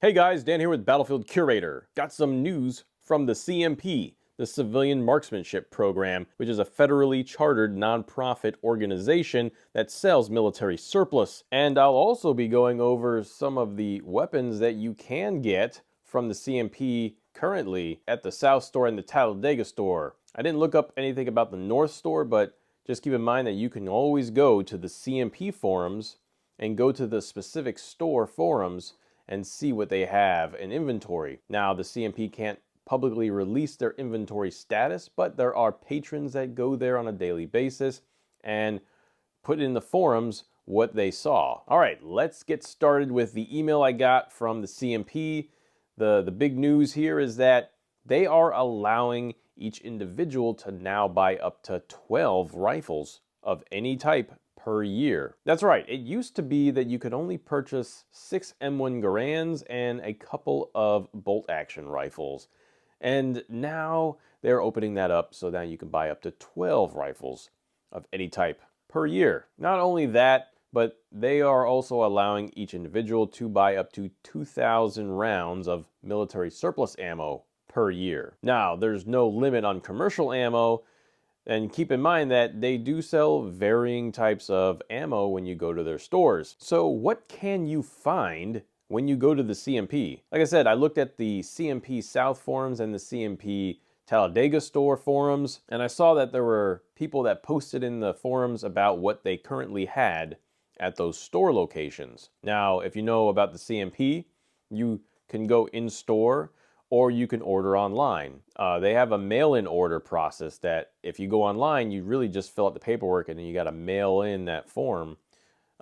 Hey guys, Dan here with Battlefield Curator. Got some news from the CMP, the Civilian Marksmanship Program, which is a federally chartered nonprofit organization that sells military surplus. And I'll also be going over some of the weapons that you can get from the CMP currently at the South Store and the Talladega Store. I didn't look up anything about the North Store, but just keep in mind that you can always go to the CMP forums and go to the specific store forums and see what they have in inventory. Now, the CMP can't publicly release their inventory status, but there are patrons that go there on a daily basis and put in the forums what they saw. All right, let's get started with the email I got from the CMP. The big news here is that they are allowing each individual to now buy up to 12 rifles of any type per year. That's right, it used to be that you could only purchase 6 M1 Garands and a couple of bolt action rifles. And now they're opening that up so that you can buy up to 12 rifles of any type per year. Not only that, but they are also allowing each individual to buy up to 2,000 rounds of military surplus ammo per year. Now, there's no limit on commercial ammo, and keep in mind that they do sell varying types of ammo when you go to their stores. So what can you find when you go to the CMP? Like I said, I looked at the CMP South forums and the CMP Talladega store forums, and I saw that there were people that posted in the forums about what they currently had at those store locations. Now, if you know about the CMP, you can go in store or you can order online. They have a mail-in order process that if you go online, you really just fill out the paperwork and then you got to mail in that form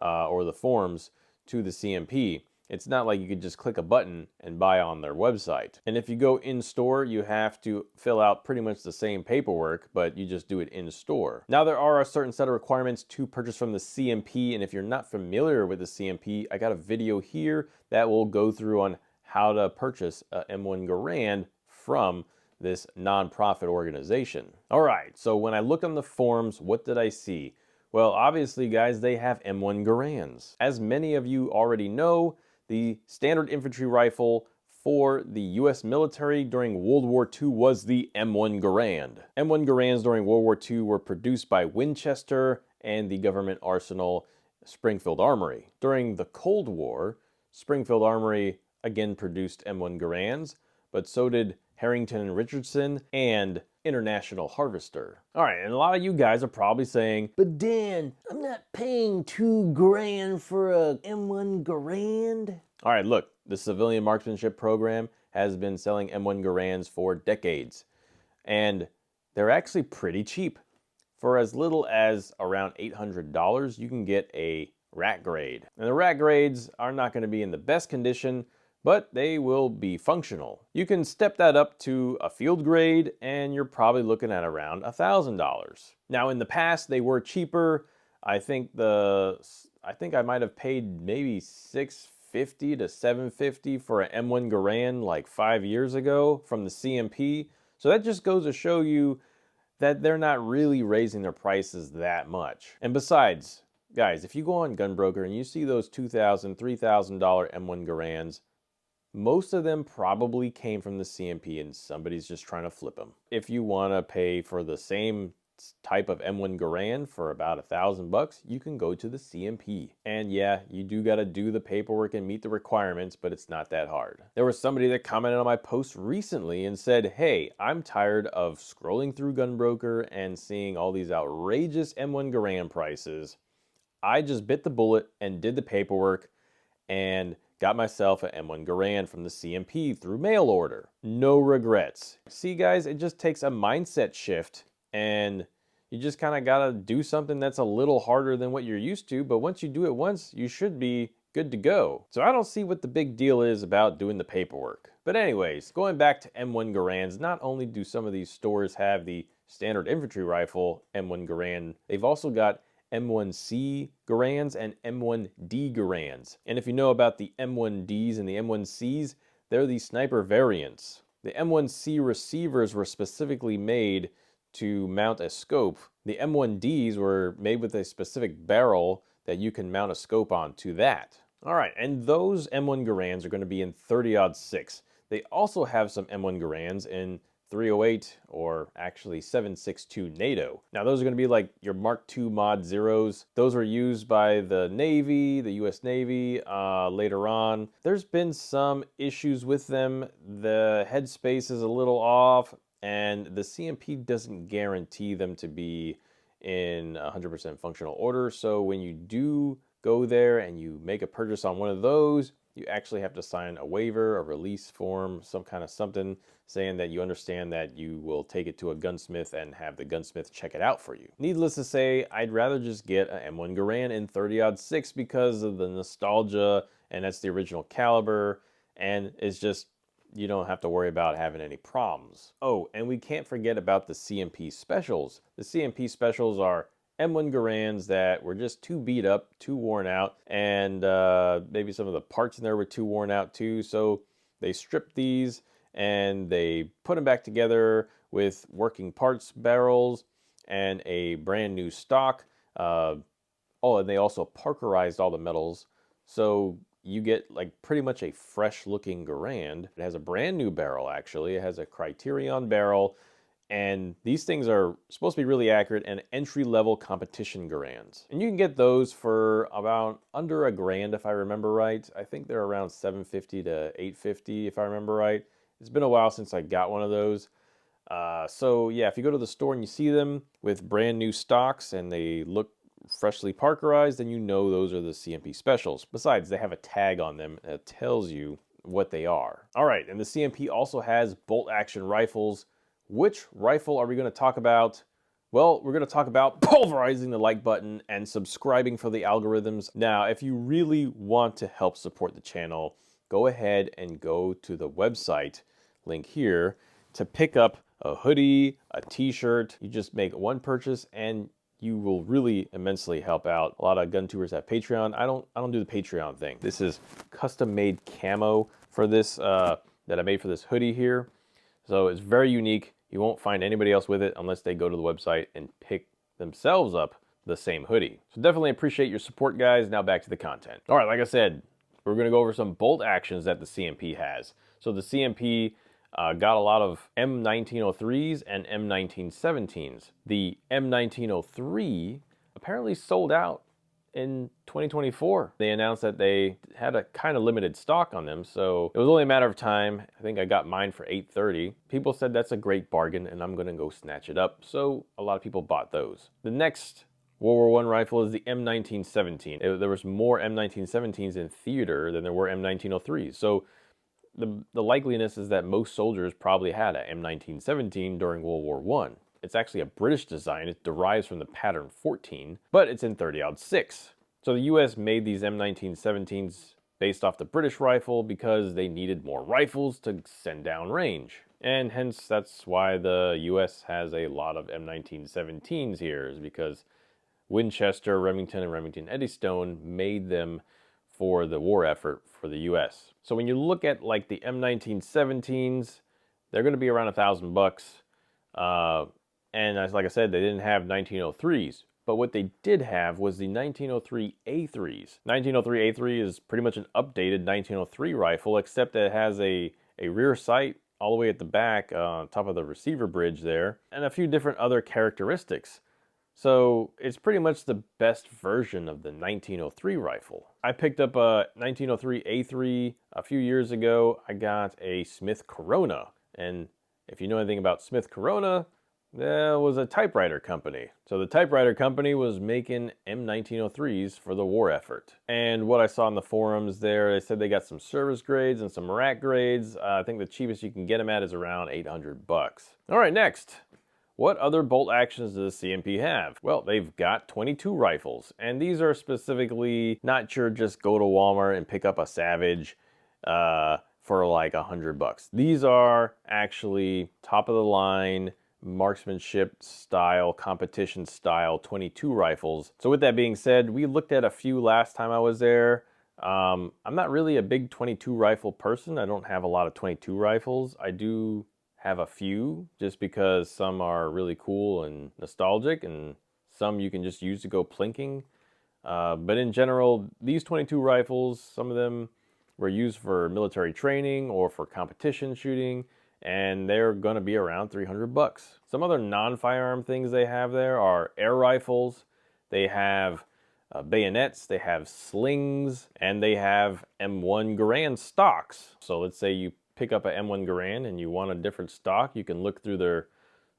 or the forms to the CMP. It's not like you could just click a button and buy on their website. And if you go in store, you have to fill out pretty much the same paperwork, but you just do it in store. Now, there are a certain set of requirements to purchase from the CMP, and if you're not familiar with the CMP, I got a video here that will go through on how to purchase a M1 Garand from this nonprofit organization. All right, so when I look on the forums, what did I see? Well, obviously, guys, they have M1 Garands. As many of you already know, the standard infantry rifle for the US military during World War II was the M1 Garand. M1 Garands during World War II were produced by Winchester and the government arsenal Springfield Armory. During the Cold War, Springfield Armory again produced M1 Garands, but so did Harrington and Richardson and International Harvester. All right, and a lot of you guys are probably saying, But Dan, I'm not paying $2,000 for a M1 Garand. all right, look, the Civilian Marksmanship Program has been selling M1 Garands for decades, and they're actually pretty cheap. For as little as around $800, you can get a rack grade. And the rack grades are not going to be in the best condition, but they will be functional. You can step that up to a field grade and you're probably looking at around $1,000. Now, in the past, they were cheaper. I think I might have paid maybe $650 to $750 for an M1 Garand like 5 years ago from the CMP. So that just goes to show you that they're not really raising their prices that much. And besides, guys, if you go on Gunbroker and you see those $2,000, $3,000 M1 Garands, most of them probably came from the CMP and somebody's just trying to flip them. If you want to pay for the same type of M1 Garand for about $1,000, you can go to the CMP. And yeah, you do got to do the paperwork and meet the requirements, but it's not that hard. There was somebody that commented on my post recently and said, hey, I'm tired of scrolling through Gunbroker and seeing all these outrageous M1 Garand prices. I just bit the bullet and did the paperwork and got myself an M1 Garand from the CMP through mail order. No regrets. See, guys, it just takes a mindset shift, and you just kind of got to do something that's a little harder than what you're used to, but once you do it once, you should be good to go. So I don't see what the big deal is about doing the paperwork. But anyways, going back to M1 Garands, not only do some of these stores have the standard infantry rifle M1 Garand, they've also got M1C Garands and M1D Garands. And if you know about the M1Ds and the M1Cs, they're the sniper variants. The M1C receivers were specifically made to mount a scope. The M1Ds were made with a specific barrel that you can mount a scope on to that. All right, and those M1 Garands are going to be in 30-06. They also have some M1 Garands in 308, or actually 7.62 NATO. Now those are going to be like your Mark II Mod Zeros. Those were used by the Navy, the US Navy, later on. There's been some issues with them. The headspace is a little off, and the CMP doesn't guarantee them to be in 100% functional order. So when you do go there and you make a purchase on one of those, you actually have to sign a waiver, a release form, some kind of something saying that you understand that you will take it to a gunsmith and have the gunsmith check it out for you. Needless to say, I'd rather just get an M1 Garand in 30-06 because of the nostalgia, and that's the original caliber, and it's just, you don't have to worry about having any problems. Oh, and we can't forget about the CMP Specials. The CMP Specials are M1 Garands that were just too beat up, too worn out, and maybe some of the parts in there were too worn out too. So they stripped these and they put them back together with working parts barrels and a brand new stock. Oh, and they also parkerized all the metals. So you get like pretty much a fresh looking Garand. It has a brand new barrel actually. It has a Criterion barrel. And these things are supposed to be really accurate and entry-level competition Garands. And you can get those for about under $1,000 if I remember right. I think they're around $750 to $850 if I remember right. It's been a while since I got one of those. So yeah, if you go to the store and you see them with brand new stocks and they look freshly parkerized, then you know those are the CMP Specials. Besides, they have a tag on them that tells you what they are. All right, and the CMP also has bolt-action rifles. Which rifle are we going to talk about? Well, we're going to talk about pulverizing the like button and subscribing for the algorithms. Now, if you really want to help support the channel, go ahead and go to the website, link here, to pick up a hoodie, a t-shirt. You just make one purchase and you will really immensely help out. A lot of gun tubers have Patreon. I don't do the Patreon thing. This is custom made camo for this that I made for this hoodie here. So it's very unique. You won't find anybody else with it unless they go to the website and pick themselves up the same hoodie. So definitely appreciate your support, guys. Now back to the content. All right, like I said, we're going to go over some bolt actions that the CMP has. So the CMP got a lot of M1903s and M1917s. The M1903 apparently sold out in 2024. They announced that they had a kind of limited stock on them, so it was only a matter of time. I think I got mine for $830. People said that's a great bargain and I'm gonna go snatch it up, so a lot of people bought those. The next World War I rifle is the M1917. There was more M1917s in theater than there were M1903s, so the likeliness is that most soldiers probably had a M1917 during World War I. It's actually a British design. It derives from the pattern 14, but it's in 30-06. So the US made these M1917s based off the British rifle because they needed more rifles to send down range. And hence that's why the US has a lot of M1917s here, is because Winchester, Remington, and Remington Eddystone made them for the war effort for the US. So when you look at like the M1917s, they're going to be around $1,000. And as like I said, they didn't have 1903s. But what they did have was the 1903 A3s. 1903 A3 is pretty much an updated 1903 rifle, except that it has a rear sight all the way at the back, on top of the receiver bridge there, and a few different other characteristics. So it's pretty much the best version of the 1903 rifle. I picked up a 1903 A3 a few years ago. I got a Smith Corona. And if you know anything about Smith Corona, that was a typewriter company. So the typewriter company was making M1903s for the war effort. And what I saw in the forums there, they said they got some service grades and some rack grades. I think the cheapest you can get them at is around $800. All right, next. What other bolt actions does the CMP have? Well, they've got 22 rifles, and these are specifically not your just go to Walmart and pick up a Savage for like $100. These are actually top of the line marksmanship style, competition style 22 rifles. So with that being said, we looked at a few last time I was there. I'm not really a big 22 rifle person. I don't have a lot of 22 rifles. I do have a few just because some are really cool and nostalgic, and some you can just use to go plinking. But in general, these 22 rifles, some of them were used for military training or for competition shooting, and they're going to be around $300. Some other non-firearm things they have there are air rifles. They have bayonets, they have slings, and they have M1 Garand stocks. So let's say you pick up a M1 Garand and you want a different stock, you can look through their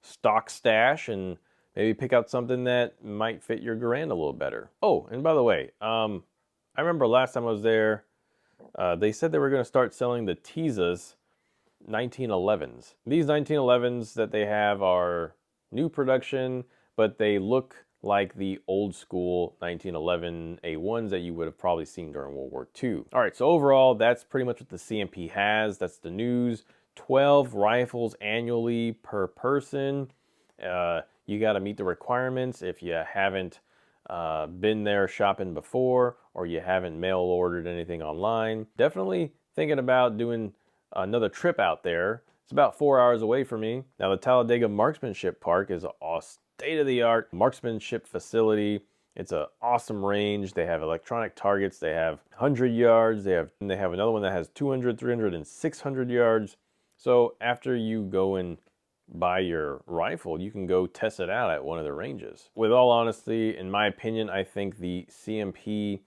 stock stash and maybe pick out something that might fit your Garand a little better. Oh, and by the way, I remember last time I was there, they said they were going to start selling the Tizas 1911s. These 1911s that they have are new production, but they look like the old school 1911 A1s that you would have probably seen during World War II. All right, so overall, that's pretty much what the CMP has. That's the news. 12 rifles annually per person. You got to meet the requirements if you haven't been there shopping before or you haven't mail ordered anything online. Definitely thinking about doing another trip out there. It's about 4 hours away from me. Now, the Talladega Marksmanship Park is a state-of-the-art marksmanship facility. It's an awesome range. They have electronic targets. They have 100 yards. They have another one that has 200, 300, and 600 yards. So after you go and buy your rifle, you can go test it out at one of the ranges. With all honesty, in my opinion, I think the CMP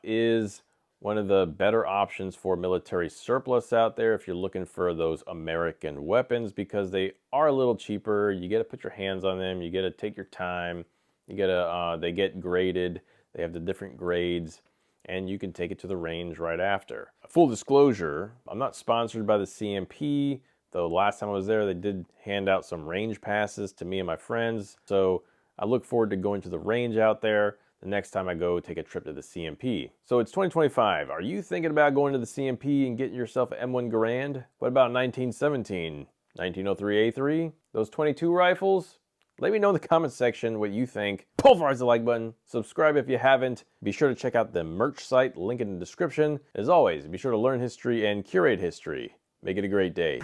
is one of the better options for military surplus out there if you're looking for those American weapons, because they are a little cheaper. You get to put your hands on them. You get to take your time. You get to, they get graded. They have the different grades, and you can take it to the range right after. Full disclosure, I'm not sponsored by the CMP, though last time I was there, they did hand out some range passes to me and my friends. So I look forward to going to the range out there the next time I go take a trip to the CMP. So it's 2025. Are you thinking about going to the CMP and getting yourself an M1 Garand? What about 1917, 1903A3? Those 22 rifles? Let me know in the comments section what you think. Pulverize the like button. Subscribe if you haven't. Be sure to check out the merch site, link in the description. As always, be sure to learn history and curate history. Make it a great day.